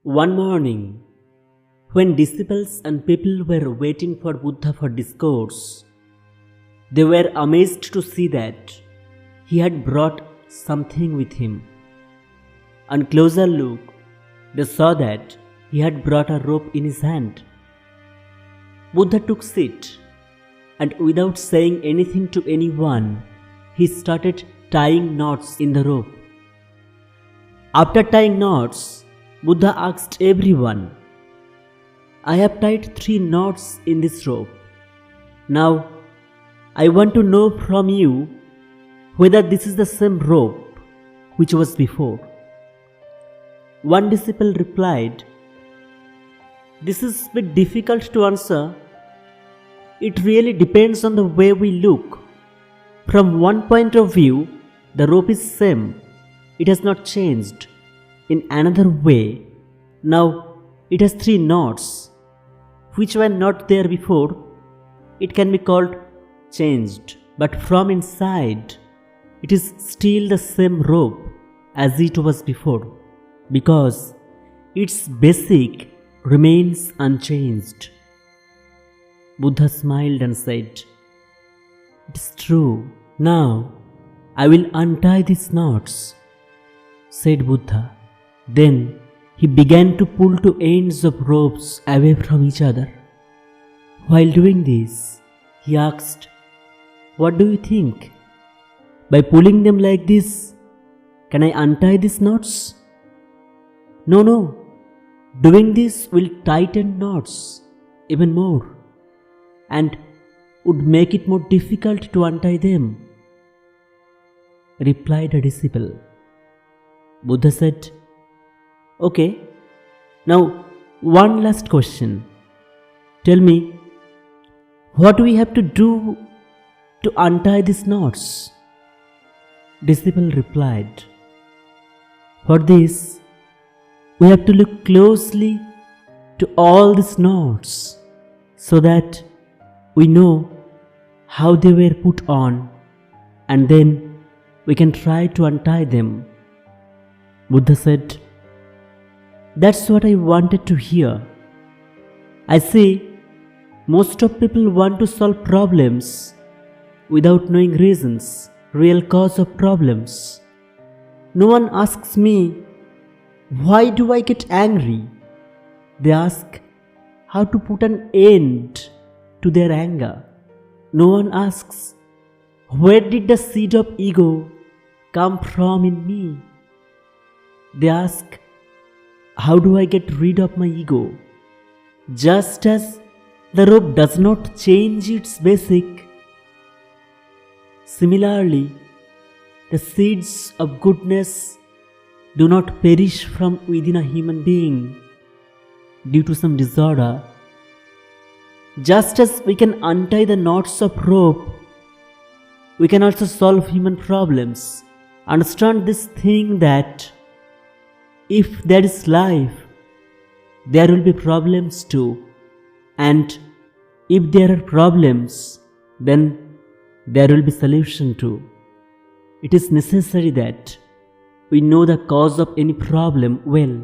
One morning, when disciples and people were waiting for Buddha for discourse, they were amazed to see that he had brought something with him. On closer look, they saw that he had brought a rope in his hand. Buddha took seat, and without saying anything to anyone, he started tying knots in the rope. After tying knots, Buddha asked everyone, "I have tied 3 knots in this rope. Now, I want to know from you whether this is the same rope which was before." One disciple replied, "This is a bit difficult to answer. It really depends on the way we look. From one point of view, the rope is same. It has not changed. In another way, now it has 3 knots, which were not there before. It can be called changed, but from inside, it is still the same rope as it was before, because its basic remains unchanged." Buddha smiled and said, "It is true. Now I will untie these knots," said Buddha. Then he began to pull 2 ends of ropes away from each other. While doing this, he asked, "What do you think? By pulling them like this, can I untie these knots?" No. Doing this will tighten knots even more and would make it more difficult to untie them," replied a disciple. Buddha said, "Okay, now one last question. Tell me, what do we have to do to untie these knots?" Disciple replied, "For this, we have to look closely to all these knots so that we know how they were put on, and then we can try to untie them." Buddha said, "That's what I wanted to hear. I see most of people want to solve problems without knowing reasons, real cause of problems. No one asks me, why do I get angry? They ask how to put an end to their anger. No one asks, where did the seed of ego come from in me? They ask, how do I get rid of my ego? Just as the rope does not change its basic, similarly, the seeds of goodness do not perish from within a human being due to some disorder. Just as we can untie the knots of rope, we can also solve human problems. Understand this thing that if there is life, there will be problems too. And if there are problems, then there will be solution too. It is necessary that we know the cause of any problem well.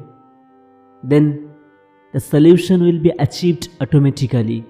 Then the solution will be achieved automatically.